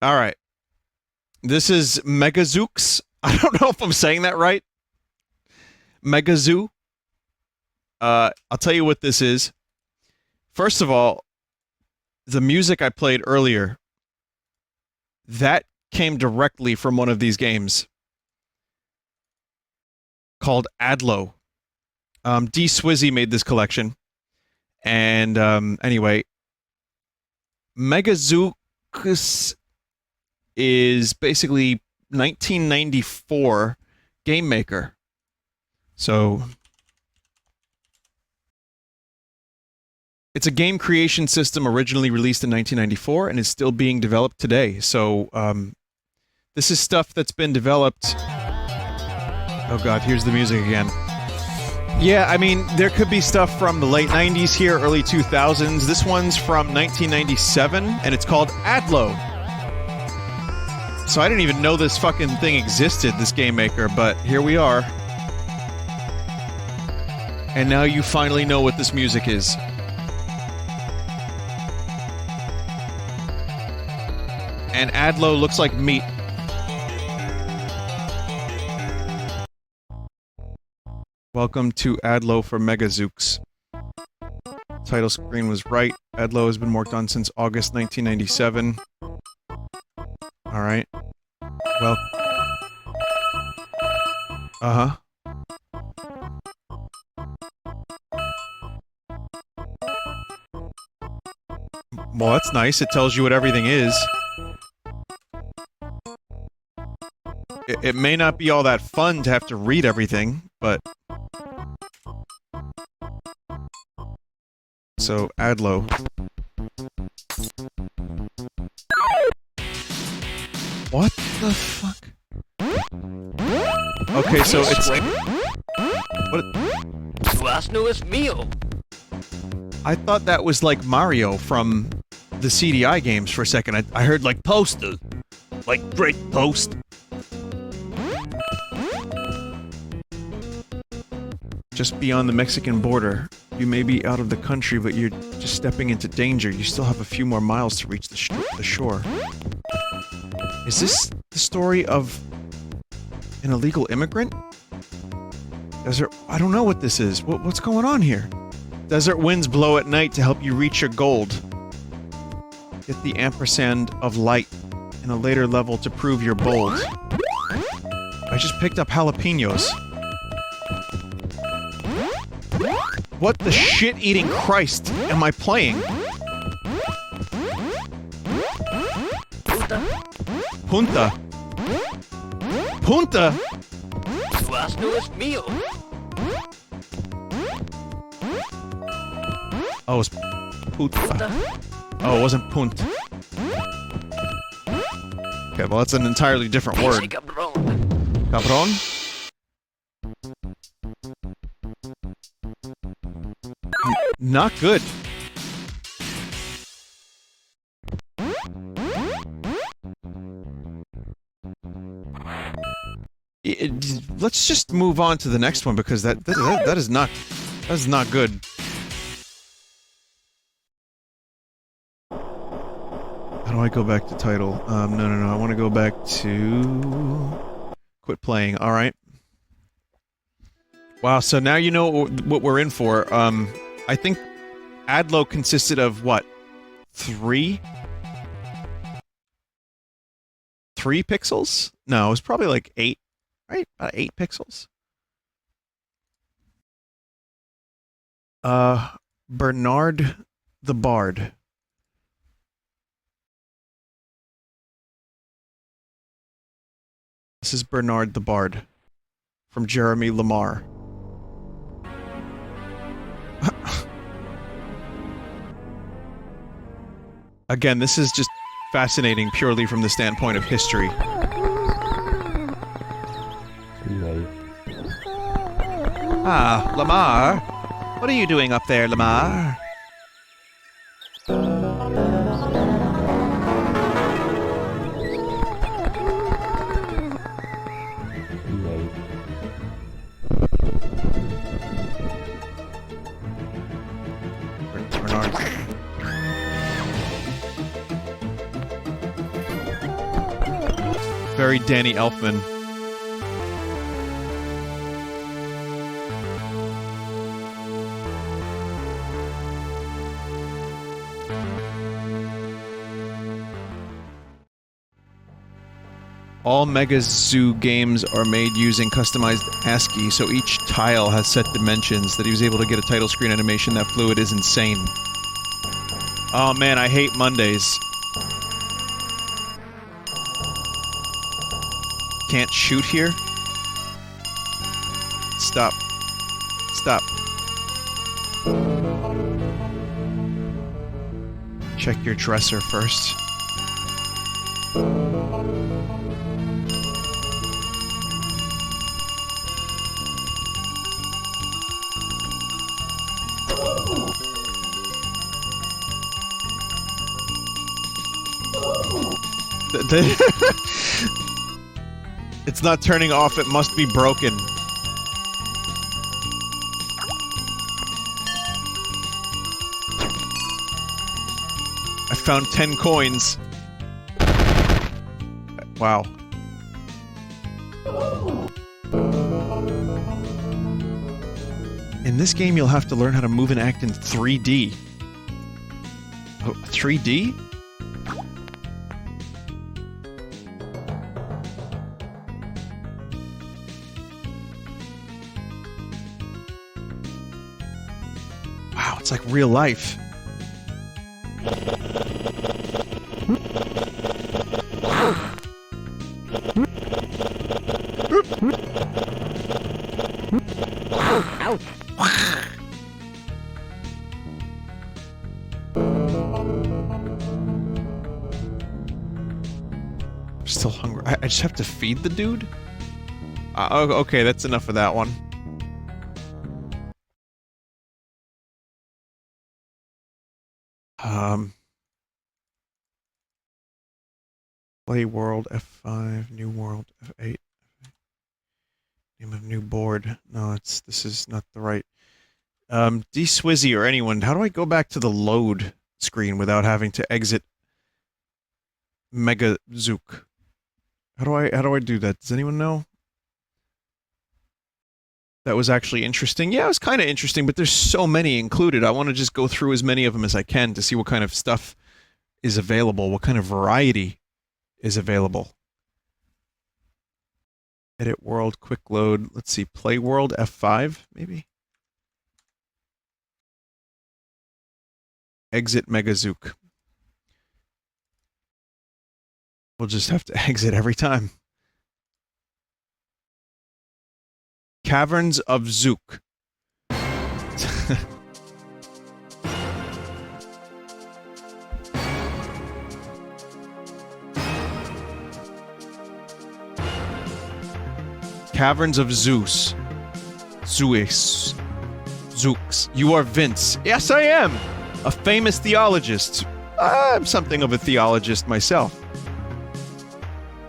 All right. This is MegaZeux. I don't know if I'm saying that right. MegaZeux. I'll tell you what this is. First of all, the music I played earlier, that came directly from one of these games called Adlo. D. Swizzy made this collection. And anyway, MegaZeux is basically 1994 Game Maker. So it's a game creation system originally released in 1994 and is still being developed today. So this is stuff that's been developed. Oh god, here's the music again. Yeah, I mean, there could be stuff from the late 90s here, early 2000s. This one's from 1997, and it's called Adlo. So I didn't even know this fucking thing existed, this Game Maker, but here we are. And now you finally know what this music is. And Adlo looks like meat. Welcome to Adlo for MegaZeux. Title screen was right. Adlo has been worked on since August 1997. Alright. Well. Uh-huh. Well, that's nice. It tells you what everything is. It may not be all that fun to have to read everything, but... So, Adlo. What the fuck? Okay, so it's... What? I thought that was like Mario from the CDI games for a second. I heard like poster. Like great post. Just beyond the Mexican border. You may be out of the country, but you're just stepping into danger. You still have a few more miles to reach the shore. Is this the story of an illegal immigrant? Desert... I don't know what this is. What's going on here? Desert winds blow at night to help you reach your gold. Get the ampersand of light in a later level to prove you're bold. I just picked up jalapenos. What the shit-eating Christ am I playing? Punta. Punta? Oh, it's puta. Oh, it wasn't punt. Okay, well that's an entirely different word. Cabron? Not good. Let's just move on to the next one because that is not good. How do I go back to title? No. I want to go back to quit playing. All right. Wow. So now you know what we're in for. I think Adlo consisted of what? 3 pixels? No, it was probably like 8. Right? About 8 pixels. Bernard the Bard. This is Bernard the Bard from Jeremy Lamar. Again, this is just fascinating purely from the standpoint of history. Ah, Lamar. What are you doing up there, Lamar? Bernard. Very Danny Elfman. All MegaZeux games are made using customized ASCII, so each tile has set dimensions. That he was able to get a title screen animation that fluid is insane. Oh man, I hate Mondays. Can't shoot here? Stop. Stop. Check your dresser first. It's not turning off, it must be broken. I found 10 coins. Wow. In this game, you'll have to learn how to move and act in 3D. Oh, 3D? Wow, it's like real life. I'm still hungry. I just have to feed the dude? Okay, that's enough of that one. Play world, F5, new world, F8. Name of new board. No, this is not the right. D-Swizzy or anyone, how do I go back to the load screen without having to exit MegaZeux? How do I do that? Does anyone know? That was actually interesting. Yeah, it was kind of interesting, but there's so many included. I want to just go through as many of them as I can to see what kind of stuff is available, what kind of variety is available. Edit world, quick load. Let's see, play world, F5, maybe? Exit MegaZeux. We'll just have to exit every time. Caverns of Zeux. Caverns of Zeux. Zeux. You are Vince. Yes, I am! A famous theologist. I'm something of a theologist myself.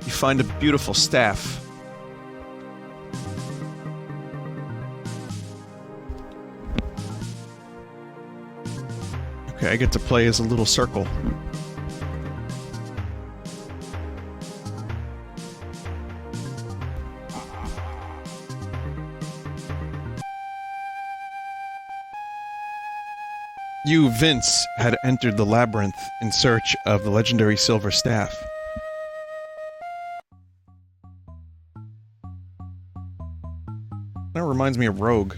You find a beautiful staff. Okay, I get to play as a little circle. You, Vince, had entered the labyrinth in search of the legendary silver staff. That reminds me of Rogue.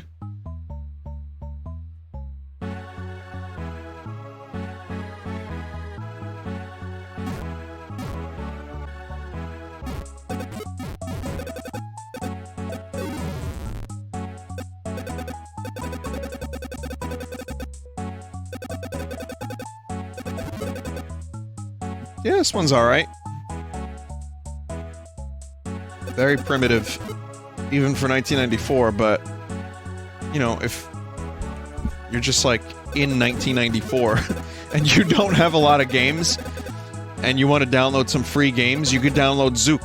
Yeah, this one's alright. Very primitive, even for 1994, but, you know, if you're just, like, in 1994, and you don't have a lot of games, and you want to download some free games, you could download Zeux.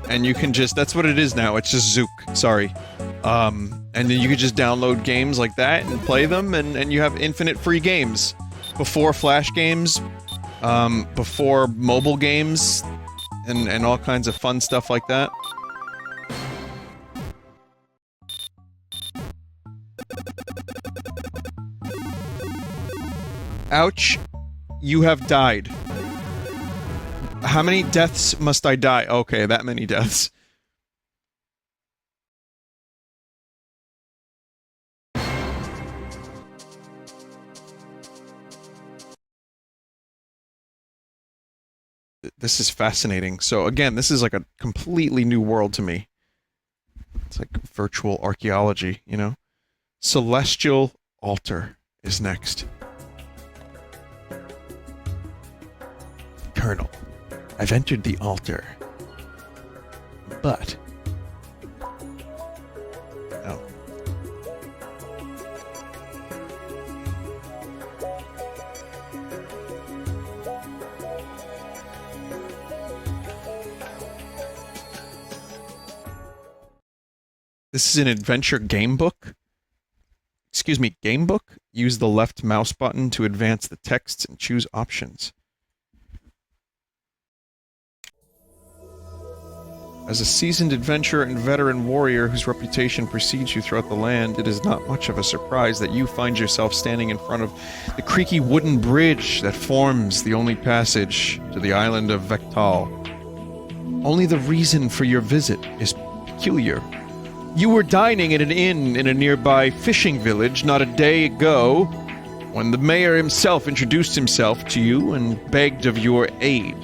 And you can just, that's what it is now, it's just Zeux, sorry. And then you could just download games like that and play them, and you have infinite free games. Before Flash games, before mobile games, and all kinds of fun stuff like that. Ouch. You have died. How many deaths must I die? Okay, that many deaths. This is fascinating. So again, this is like a completely new world to me. It's like virtual archaeology, you know? Celestial Altar is next. Colonel, I've entered the altar. But... oh. This is an adventure game book. Excuse me, game book? Use the left mouse button to advance the texts and choose options. As a seasoned adventurer and veteran warrior whose reputation precedes you throughout the land, it is not much of a surprise that you find yourself standing in front of the creaky wooden bridge that forms the only passage to the island of Vectal. Only the reason for your visit is peculiar. You were dining at an inn in a nearby fishing village not a day ago, when the mayor himself introduced himself to you and begged of your aid.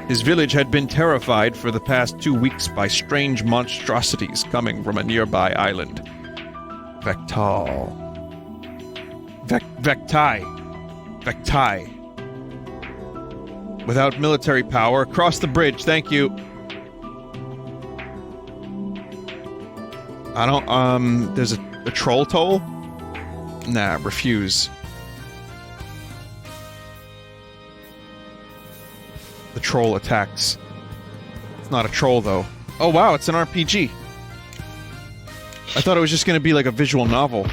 His village had been terrified for the past 2 weeks by strange monstrosities coming from a nearby island. Vectal. Vectai. Without military power, across the bridge, thank you. I don't, there's a troll toll? Nah, refuse. The troll attacks. It's not a troll, though. Oh, wow, it's an RPG. I thought it was just gonna be like a visual novel.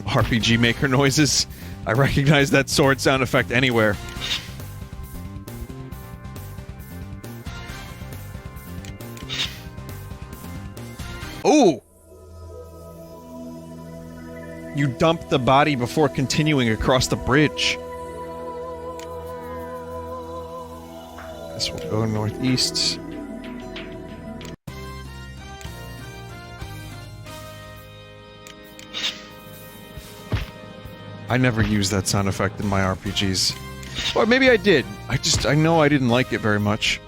RPG Maker noises. I recognize that sword sound effect anywhere. Ooh! You dump the body before continuing across the bridge. This will go northeast. I never use that sound effect in my RPGs. Or maybe I did. I know I didn't like it very much.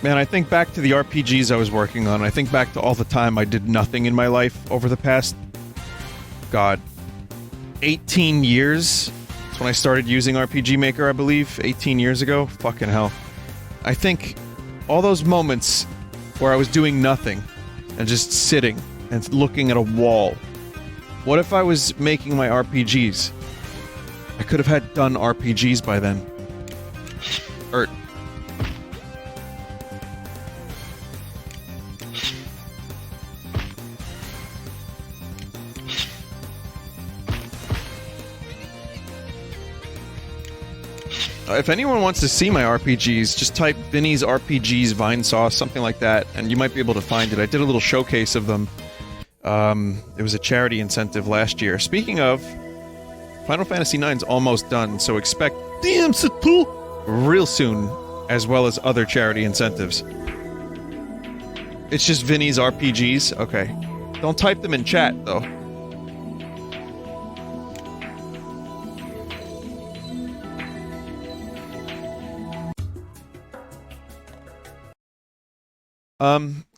Man, I think back to the RPGs I was working on. I think back to all the time I did nothing in my life over the past... God... 18 years? That's when I started using RPG Maker, I believe. 18 years ago? Fucking hell. I think all those moments where I was doing nothing and just sitting and looking at a wall. What if I was making my RPGs? I could have done RPGs by then. Or... if anyone wants to see my RPGs, just type Vinny's RPGs Vinesauce, something like that, and you might be able to find it. I did a little showcase of them. It was a charity incentive last year. Speaking of, Final Fantasy IX's almost done, so expect DM2 real soon, as well as other charity incentives. It's just Vinny's RPGs? Okay. Don't type them in chat, though.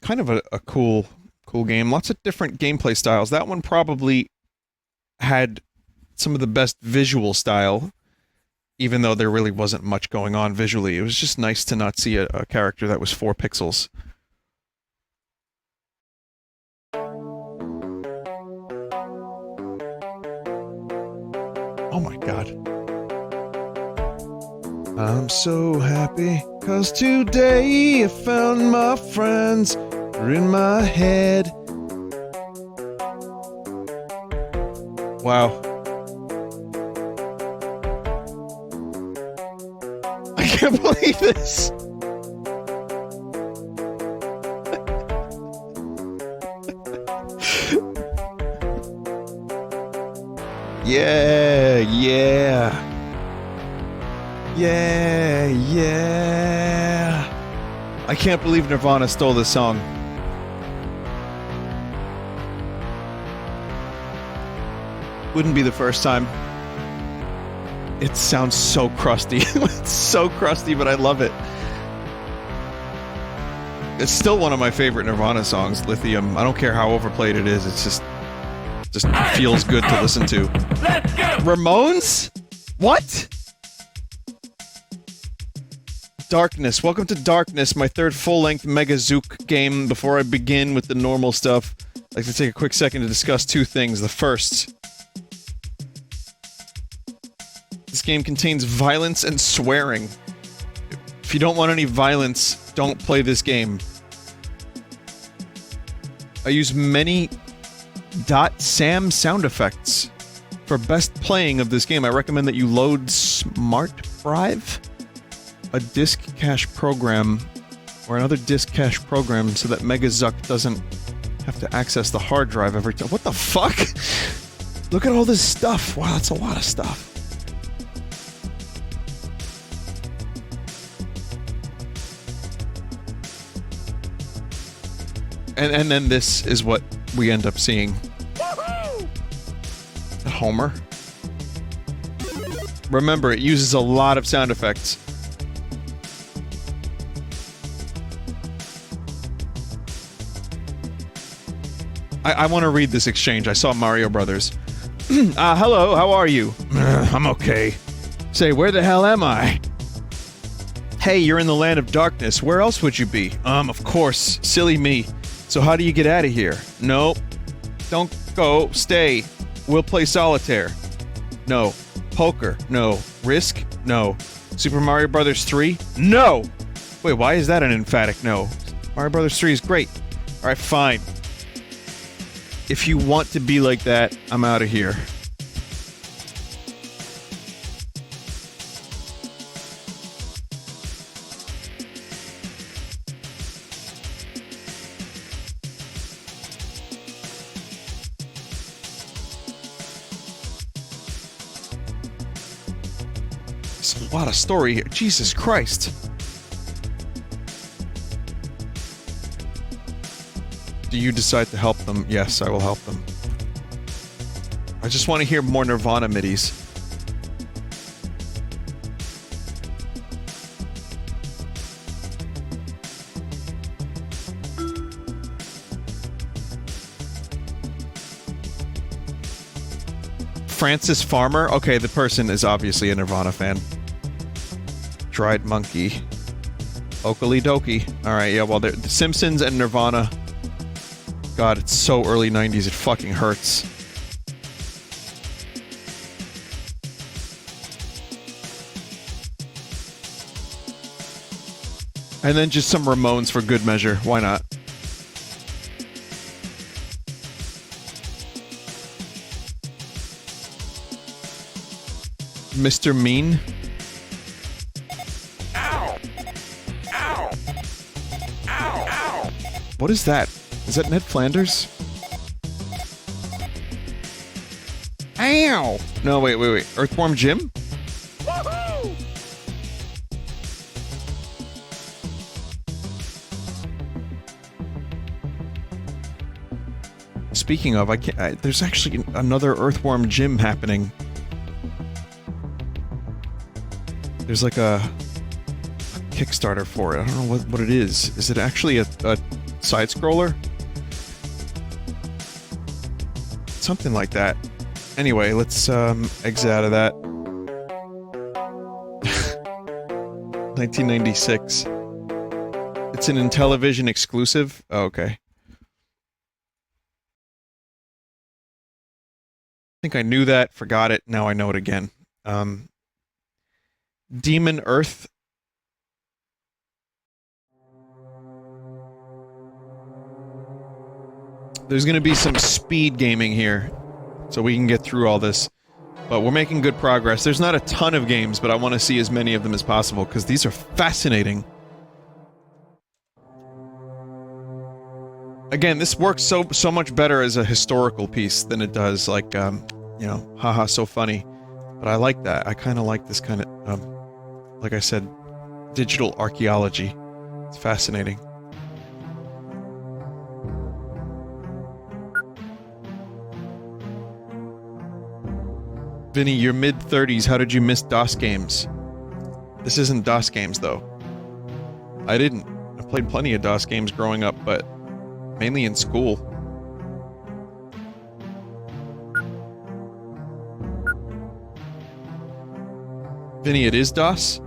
Kind of a cool game. Lots of different gameplay styles. That one probably had some of the best visual style, even though there really wasn't much going on visually. It was just nice to not see a character that was 4 pixels. Oh my god. I'm so happy, 'cause today I found my friends are in my head. Wow. I can't believe this! Yeah, yeah. Yeah, yeah. I can't believe Nirvana stole this song. Wouldn't be the first time. It sounds so crusty. It's so crusty, but I love it. It's still one of my favorite Nirvana songs, Lithium. I don't care how overplayed it is, it's just feels good to listen to. Let's go! Ramones? What? Darkness. Welcome to Darkness, my third full-length MegaZeux game. Before I begin with the normal stuff, I'd like to take a quick second to discuss two things. The first, this game contains violence and swearing. If you don't want any violence, don't play this game. I use many .sam sound effects for best playing of this game. I recommend that you load Smart Drive, a disk cache program, or another disk cache program so that MegaZeux doesn't have to access the hard drive every time. What the fuck? Look at all this stuff. Wow, that's a lot of stuff. And then this is what we end up seeing. Homer. Remember, it uses a lot of sound effects. I want to read this exchange. I saw Mario Brothers. Hello, how are you? I'm okay. Say, where the hell am I? Hey, you're in the land of darkness. Where else would you be? Of course. Silly me. So how do you get out of here? No. Don't go. Stay. We'll play solitaire. No. Poker. No. Risk. No. Super Mario Brothers 3? No! Wait, why is that an emphatic no? Mario Brothers 3 is great. Alright, fine. If you want to be like that, I'm out of here. A lot of story here. Jesus Christ. Do you decide to help them? Yes, I will help them. I just want to hear more Nirvana middies. Francis Farmer? Okay, the person is obviously a Nirvana fan. Dried Monkey. Oakley Dokie. Alright, yeah, well, The Simpsons and Nirvana. God, it's so early 90s, it fucking hurts. And then just some Ramones for good measure. Why not? Mr. Mean? What is that? Is that Ned Flanders? Ow! No, wait. Earthworm Jim? Woohoo! Speaking of, there's actually another Earthworm Jim happening. There's like a Kickstarter for it. I don't know what it is. Is it actually a side-scroller? Something like that. Anyway, let's exit out of that. 1996. It's an Intellivision exclusive? Oh, okay. I think I knew that, forgot it, now I know it again. Demon Earth. There's gonna be some speed gaming here. so we can get through all this. But we're making good progress. There's not a ton of games, but I want to see as many of them as possible, because these are fascinating. Again, this works so much better as a historical piece than it does, like, you know, haha, so funny. But I like that. I kind of like this kind of, like I said, digital archaeology. It's fascinating. Vinny, you're mid-30s. How did you miss DOS games? This isn't DOS games, though. I didn't. I played plenty of DOS games growing up, but mainly in school. Vinny, it is DOS?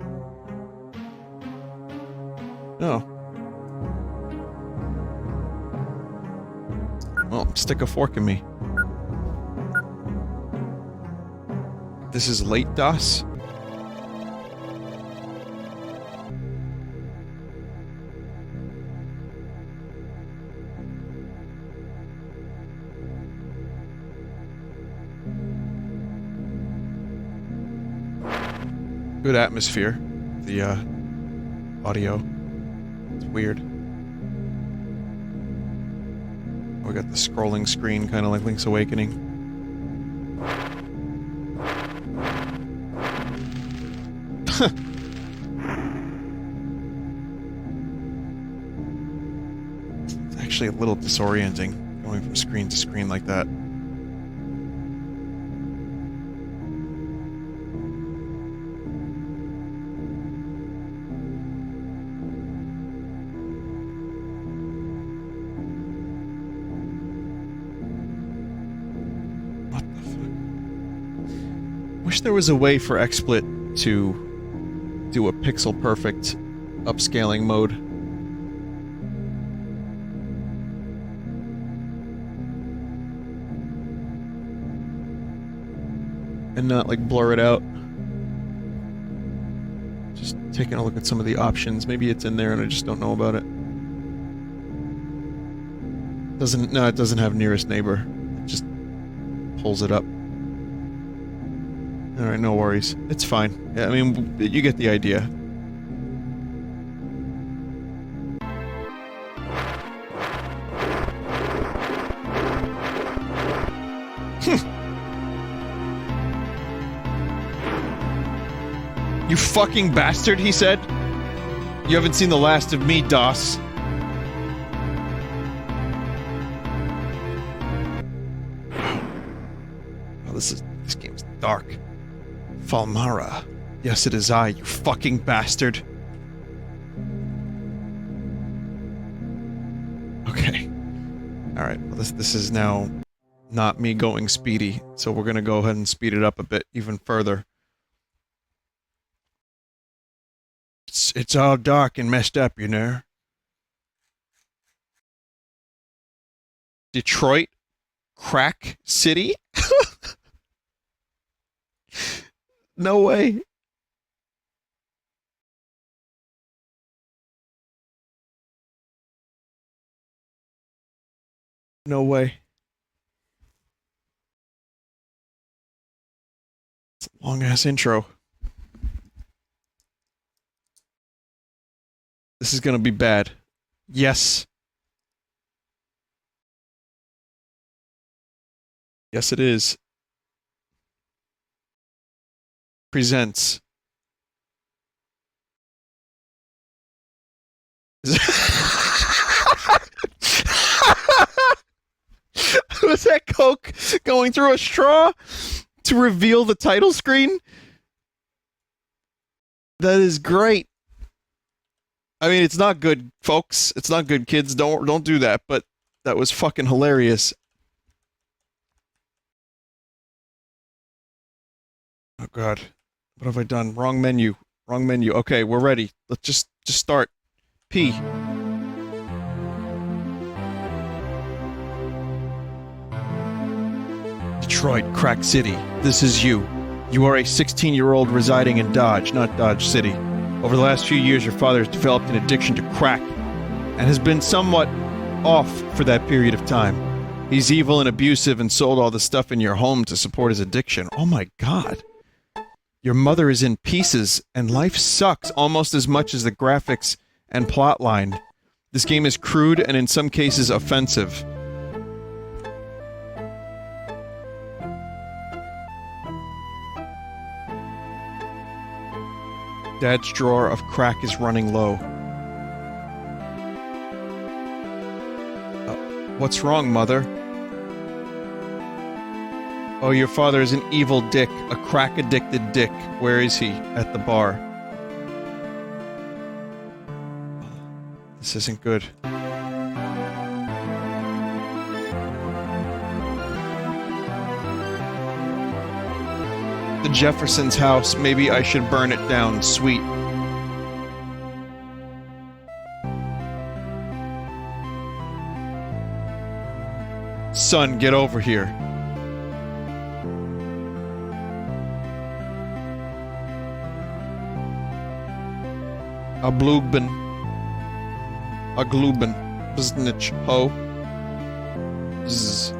No. Well, stick a fork in me. This is late DOS? Good atmosphere. The, audio. It's weird. We got the scrolling screen, kind of like Link's Awakening. It's actually a little disorienting, going from screen to screen like that. There was a way for XSplit to do a pixel perfect upscaling mode. And not like blur it out. Just taking a look at some of the options. Maybe it's in there and I just don't know about it. No, it doesn't have nearest neighbor. It just pulls it up. Alright, no worries. It's fine. Yeah, I mean, you get the idea. You fucking bastard, he said. You haven't seen the last of me, DOS. Oh, this game's dark. Falmara. Yes, it is I, you fucking bastard. Okay. Alright, well this is now not me going speedy, so we're gonna go ahead and speed it up a bit even further. It's all dark and messed up, you know. Detroit? Crack City? No way. No way. It's a long-ass intro. This is gonna be bad. Yes. Yes, it is. Presents. Was that Coke going through a straw to reveal the title screen? That is great. I mean, it's not good, folks. It's not good, kids. Don't do that, but that was fucking hilarious. Oh god. What have I done? Wrong menu. Wrong menu. Okay, we're ready. Let's just start. P. Detroit, Crack City. This is you. You are a 16-year-old residing in Dodge, not Dodge City. Over the last few years, your father has developed an addiction to crack and has been somewhat off for that period of time. He's evil and abusive and sold all the stuff in your home to support his addiction. Oh my god. Your mother is in pieces, and life sucks almost as much as the graphics and plotline. This game is crude and in some cases offensive. Dad's drawer of crack is running low. What's wrong, Mother? Oh, your father is an evil dick, a crack-addicted dick. Where is he? At the bar. This isn't good. The Jeffersons' house. Maybe I should burn it down. Sweet. Son, get over here. A Glubin. Bznich. Ho. Zzz.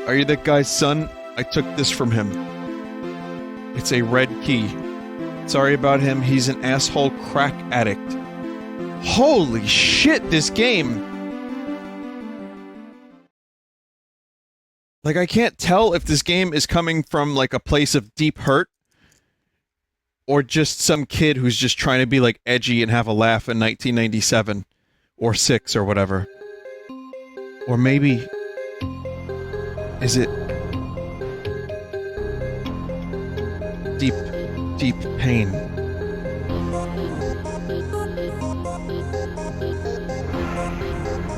Are you that guy's son? I took this from him. It's a red key. Sorry about him, he's an asshole crack addict. Holy shit, this game! Like, I can't tell if this game is coming from, like, a place of deep hurt, or just some kid who's just trying to be, like, edgy and have a laugh in 1997, or 6, or whatever. Or maybe... is it... deep, deep pain?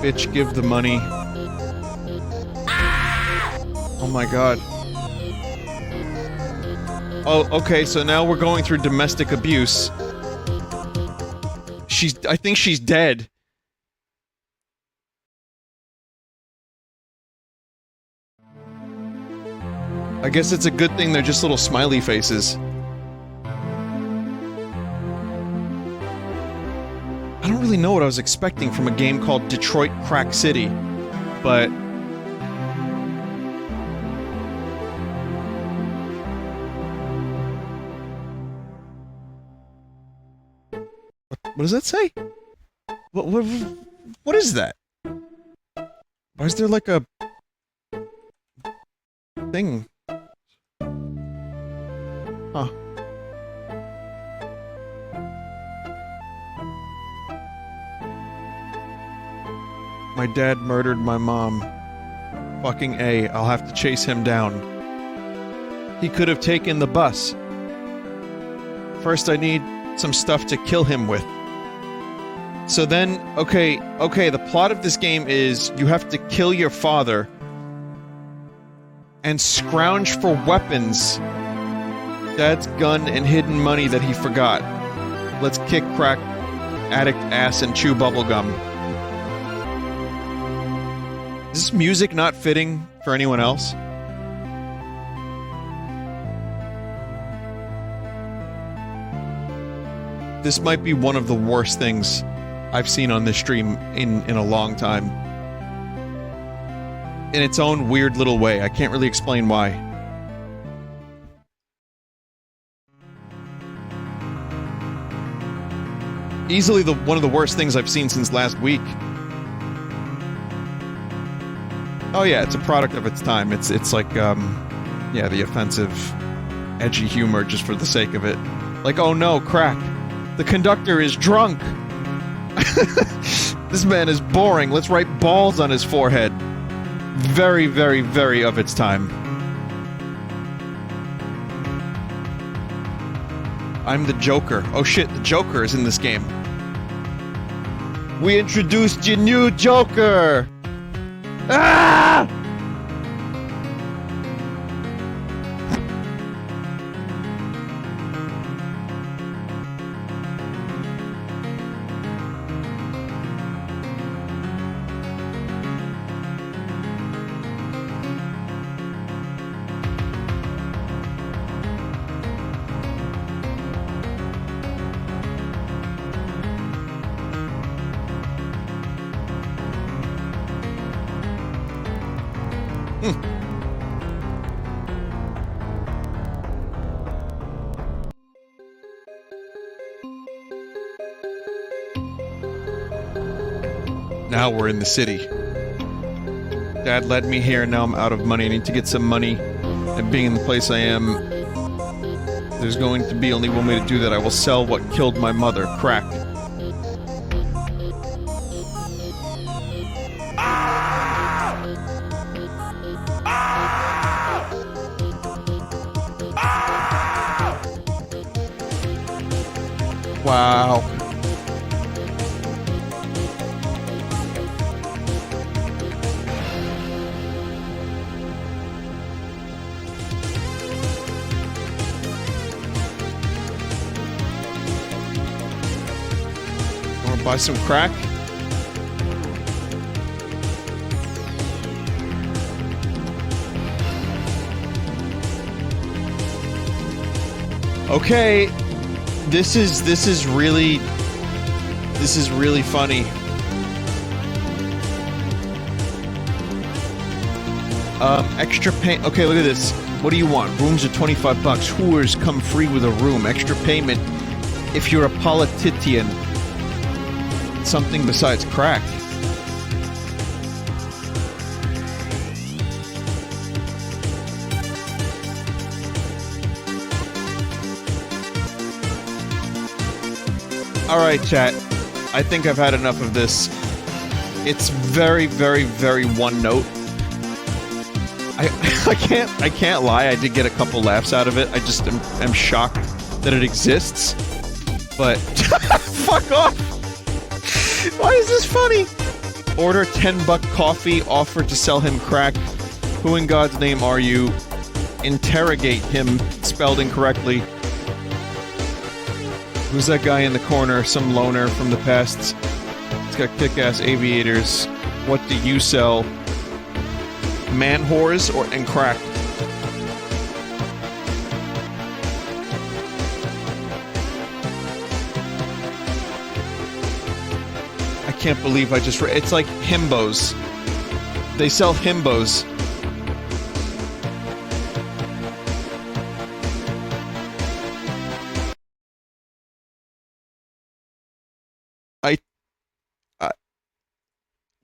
Bitch, give the money. Oh my god. Oh, okay, so now we're going through domestic abuse. I think she's dead. I guess it's a good thing they're just little smiley faces. I don't really know what I was expecting from a game called Detroit Crack City, but... What does that say? What is that? Why is there like a... thing? Huh. My dad murdered my mom. Fucking A, I'll have to chase him down. He could have taken the bus. First I need some stuff to kill him with. So then, okay, the plot of this game is you have to kill your father and scrounge for weapons. Dad's gun and hidden money that he forgot. Let's kick crack, addict ass, and chew bubblegum. Is this music not fitting for anyone else? This might be one of the worst things I've seen on this stream in a long time. In its own weird little way. I can't really explain why. Easily one of the worst things I've seen since last week. Oh yeah, it's a product of its time. It's like, yeah, the offensive, edgy humor just for the sake of it. Like, oh no, crack. The conductor is drunk! This man is boring. Let's write balls on his forehead. Very, very, very of its time. I'm the Joker. Oh shit, the Joker is in this game. We introduced your new Joker! Ah! Now we're in the city. Dad led me here, and now I'm out of money. I need to get some money. And being in the place I am, there's going to be only one way to do that. I will sell what killed my mother, crack. Wow. Wanna buy some crack? Okay. This is really funny. Extra pay. Okay, look at this. What do you want? Rooms are $25. Whores come free with a room. Extra payment if you're a politician. Something besides crack. Alright, chat. I think I've had enough of this. It's very, very, very one note. I can't lie, I did get a couple laughs out of it. I just am shocked that it exists. But fuck off! Why is this funny? Order $10 coffee, offer to sell him crack. Who in God's name are you? Interrogate him, spelled incorrectly. Who's that guy in the corner? Some loner from the past. He's got kick-ass aviators. What do you sell? Man whores and crack? I can't believe I just it's like himbos. They sell himbos.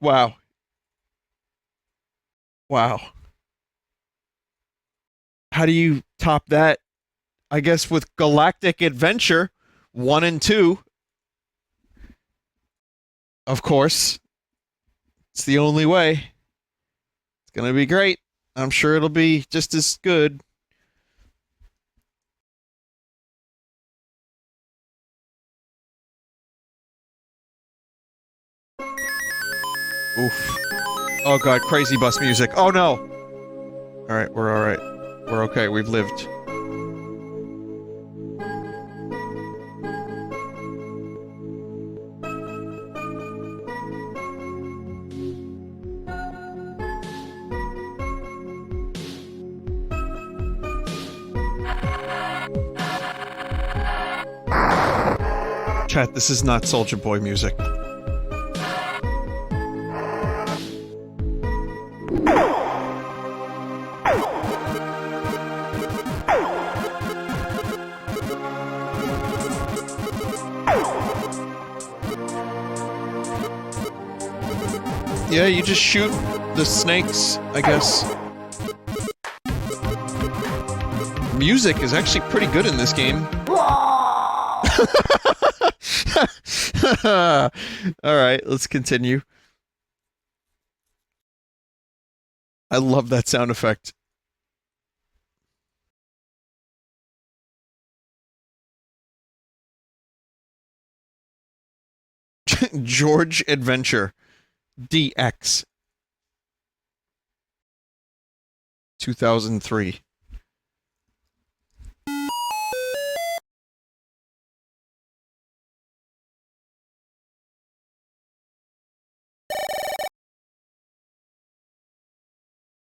Wow. Wow. How do you top that? I guess with Galactic Adventure 1 and 2. Of course. It's the only way. It's gonna be great. I'm sure it'll be just as good. Oof. Oh god, crazy bus music. Oh no! Alright, we're alright. We're okay, we've lived. Chat, this is not Soulja Boy music. Yeah, you just shoot the snakes, I guess. Music is actually pretty good in this game. Alright, let's continue. I love that sound effect. George Adventure. DX. 2003.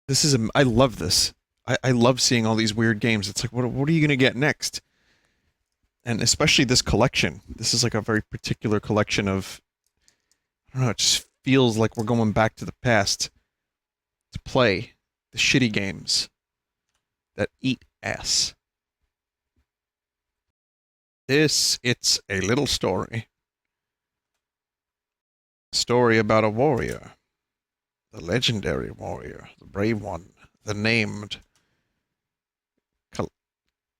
This is I love this. I love seeing all these weird games. It's like, what are you gonna get next? And especially this collection. This is like a very particular collection of... I don't know, it just feels like we're going back to the past to play the shitty games that eat ass. It's a little story. Story about a warrior. The legendary warrior. The brave one. The named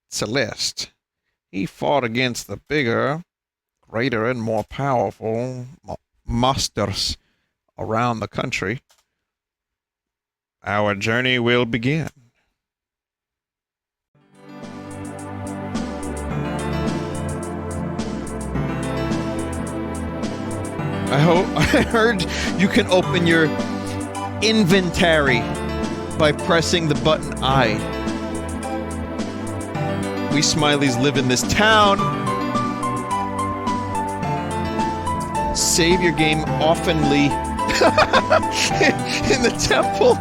Celeste. He fought against the bigger, greater, and more powerful monsters around the country. Our journey will begin. I heard you can open your inventory by pressing the button I. We Smileys live in this town. Save your game oftenly in the temple.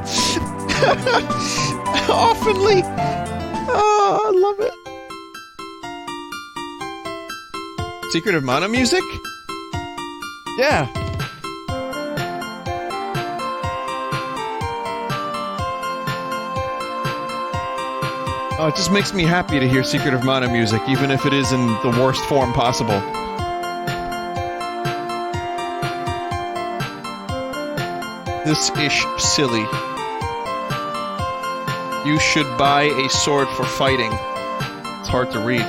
Oftenly. Oh, I love it. Secret of Mana music? Yeah. Oh, it just makes me happy to hear Secret of Mana music, even if it is in the worst form possible. This ish silly. You should buy a sword for fighting. It's hard to read.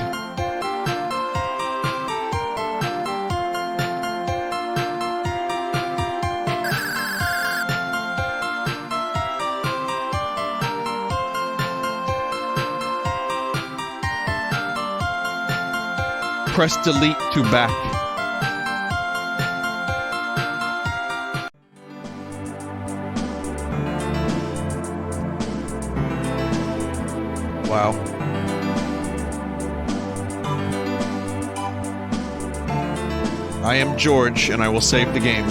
Press delete to back. Wow. I am George, and I will save the game.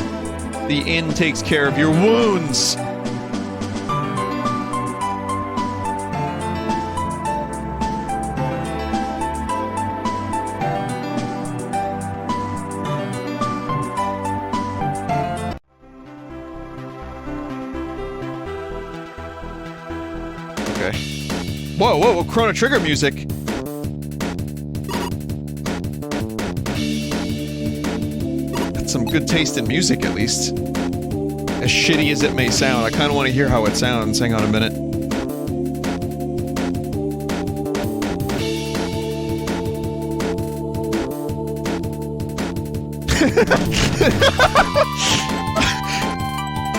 The inn takes care of your wounds! Whoa, whoa, whoa, Chrono Trigger music! That's some good taste in music, at least. As shitty as it may sound, I kind of want to hear how it sounds. Hang on a minute.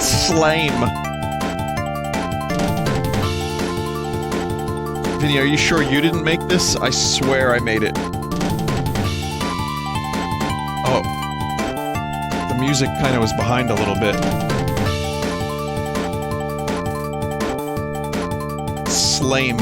Slame. Vinny, are you sure you didn't make this? I swear I made it. Oh. The music kind of was behind a little bit. Slame.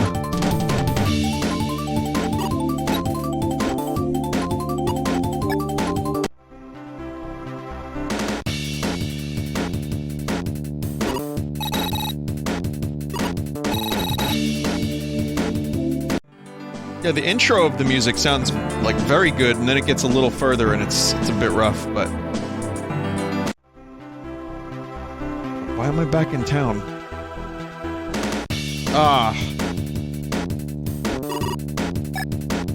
Yeah, the intro of the music sounds, like, very good, and then it gets a little further, and it's a bit rough, but... Why am I back in town? Ah.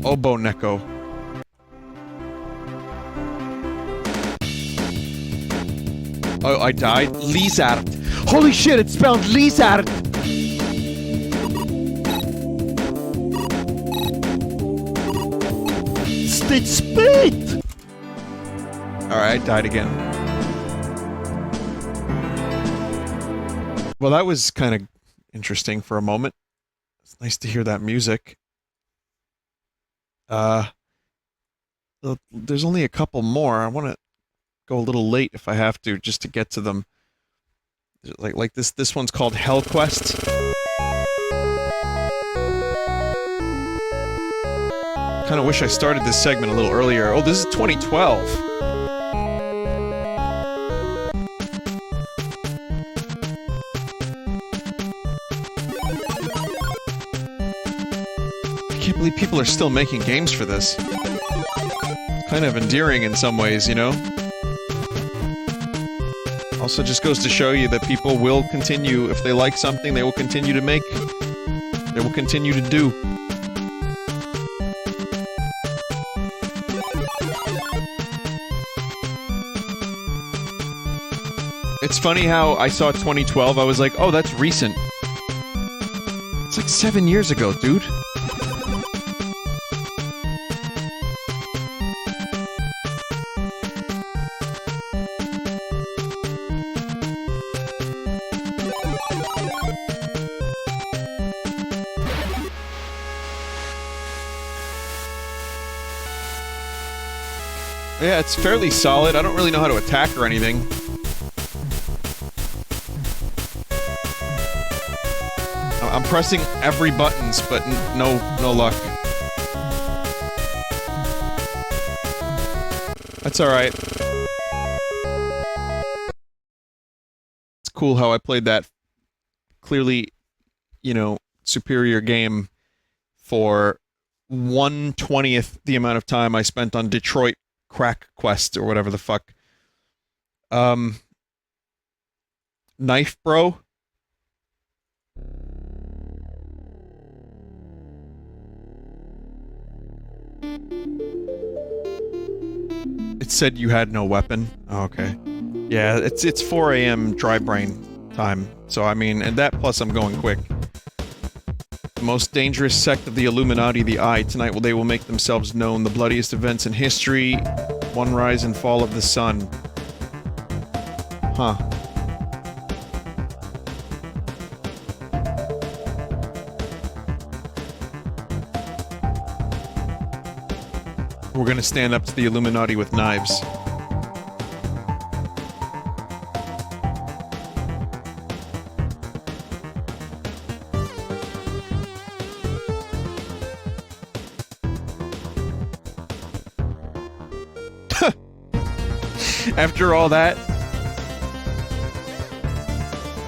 Obo Neko. Oh, I died? Lizard. Holy shit, it's spelled Lizard! It's speed! Alright, I died again. Well, that was kind of interesting for a moment. It's nice to hear that music. There's only a couple more. I want to go a little late if I have to, just to get to them. Like this one's called Hellquest. Kind of wish I started this segment a little earlier. Oh, this is 2012. I can't believe people are still making games for this. Kind of endearing in some ways, you know? Also just goes to show you that people will continue, if they like something, they will continue to make. They will continue to do. It's funny how I saw 2012, I was like, oh, that's recent. It's like 7 years ago, dude. Yeah, it's fairly solid. I don't really know how to attack or anything. I'm pressing every buttons, but no luck. That's alright. It's cool how I played that clearly, you know, superior game for 1/20th the amount of time I spent on Detroit Crack Quest or whatever the fuck. Knife Bro? It said you had no weapon. Oh, okay. Yeah, it's 4 a.m. dry brain time. So, I mean, and that plus I'm going quick. The most dangerous sect of the Illuminati, the Eye. Tonight they will make themselves known. The bloodiest events in history. One rise and fall of the sun. Huh. We're gonna stand up to the Illuminati with knives. After all that...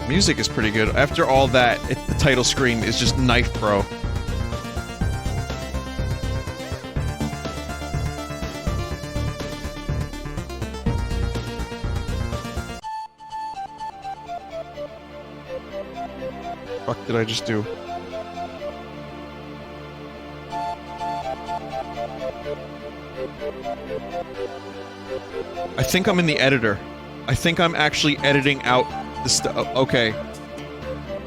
Music is pretty good. After all that, the title screen is just Knife Bro. Fuck did I just do? I think I'm in the editor. I think I'm actually editing out the stuff. Okay.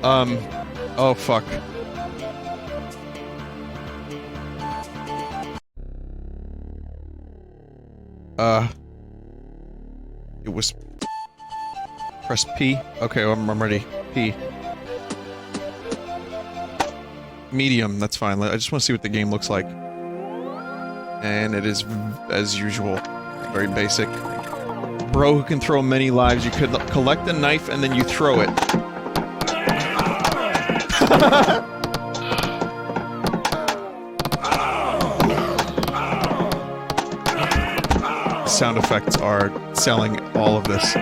Oh fuck. It was... Press P? Okay, I'm ready. P. Medium, that's fine. I just want to see what the game looks like. And it is, as usual, very basic. Bro who can throw many lives. You could collect a knife and then you throw it. Sound effects are selling all of this.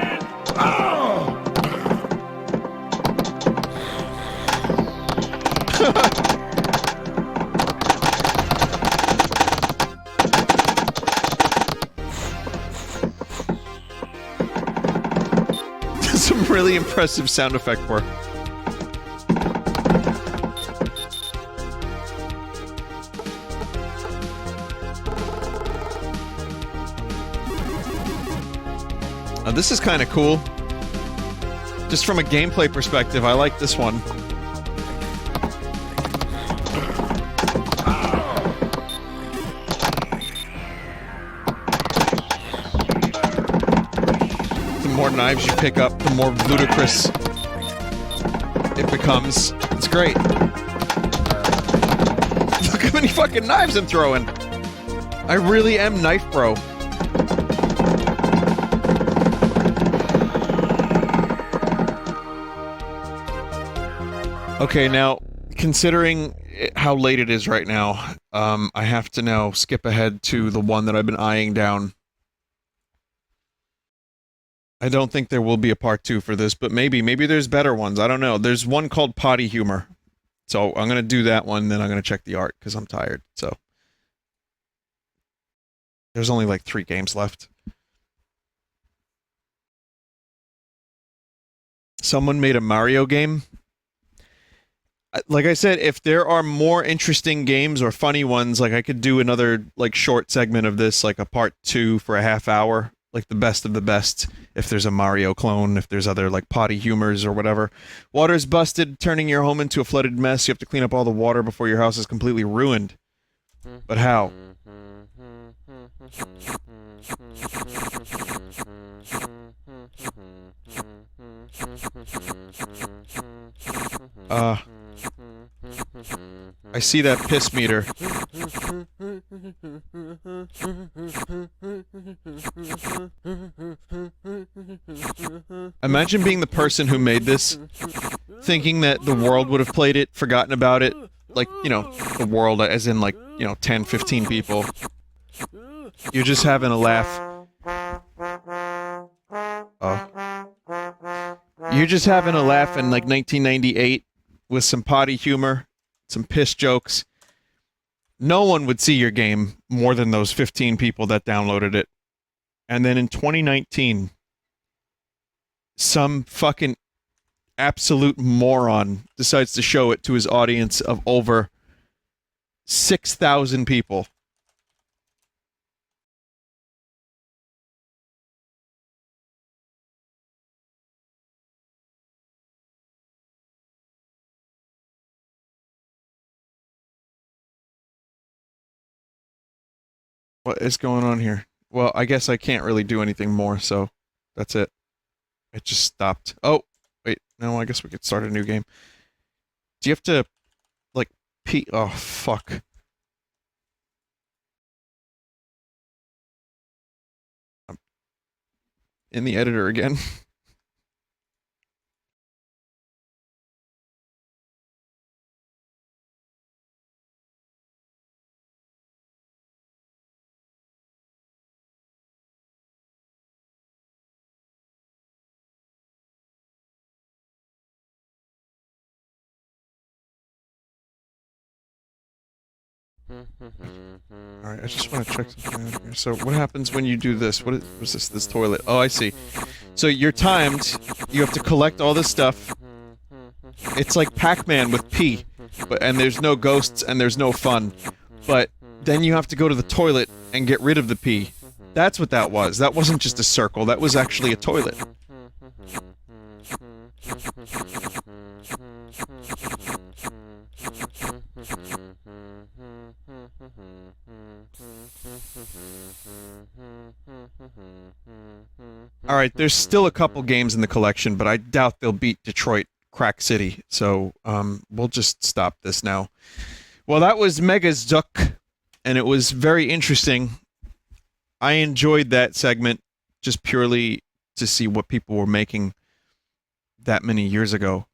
Some really impressive sound effect work. This is kind of cool. Just from a gameplay perspective, I like this one. The more knives you pick up, the more ludicrous it becomes. It's great. Look how many fucking knives I'm throwing. I really am Knife Bro. Okay, now, considering how late it is right now, I have to now skip ahead to the one that I've been eyeing down. I don't think there will be a part 2 for this, but maybe there's better ones, I don't know. There's one called Potty Humor. So, I'm gonna do that one, then I'm gonna check the art, because I'm tired, so. There's only like 3 games left. Someone made a Mario game? Like I said, if there are more interesting games or funny ones, like I could do another, like, short segment of this, like a part 2 for a half hour. like the best of the best. If there's a Mario clone, if there's other like Potty Humors or whatever. Water's busted, turning your home into a flooded mess. You have to clean up all the water before your house is completely ruined. But how? I see that piss meter. Imagine being the person who made this, thinking that the world would have played it, forgotten about it. Like, you know, the world as in like, you know, 10, 15 people. You're just having a laugh. Oh. You're just having a laugh in like 1998 with some potty humor, some piss jokes. No one would see your game more than those 15 people that downloaded it. And then in 2019, some fucking absolute moron decides to show it to his audience of over 6,000 people. What is going on here? Well, I guess I can't really do anything more, so that's it. It just stopped. Oh, wait. No, I guess we could start a new game. Do you have to, like, pee? Oh, fuck. I'm in the editor again. Alright, I just want to check something out here. So, what happens when you do this? What was this? This toilet? Oh, I see. So, you're timed. You have to collect all this stuff. It's like Pac-Man with pee. And there's no ghosts and there's no fun. But then you have to go to the toilet and get rid of the pee. That's what that was. That wasn't just a circle. That was actually a toilet. Alright, there's still a couple games in the collection, but I doubt they'll beat Detroit Crack City, so we'll just stop this now. Well, that was MegaZeux, and it was very interesting. I enjoyed that segment just purely to see what people were making that many years ago.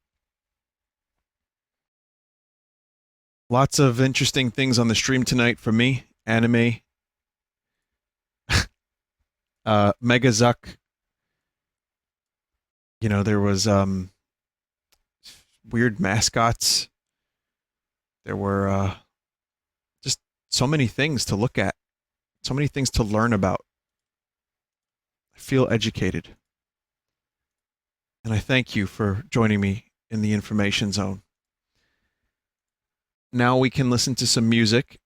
Lots of interesting things on the stream tonight from me. Anime. MegaZeux. You know, there was weird mascots. There were just so many things to look at. So many things to learn about. I feel educated. And I thank you for joining me in the information zone. Now we can listen to some music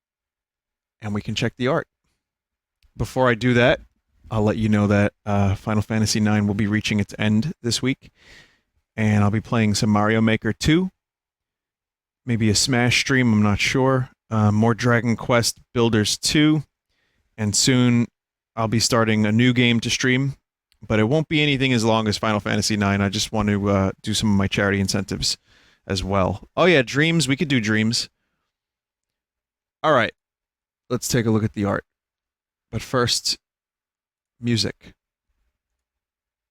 and we can check the art. Before I do that, I'll let you know that Final Fantasy IX will be reaching its end this week. And I'll be playing some Mario Maker 2. Maybe a Smash stream, I'm not sure. More Dragon Quest Builders 2. And soon I'll be starting a new game to stream. But it won't be anything as long as Final Fantasy IX. I just want to do some of my charity incentives as well. Oh yeah, Dreams. We could do Dreams. Alright. Let's take a look at the art. But first, music.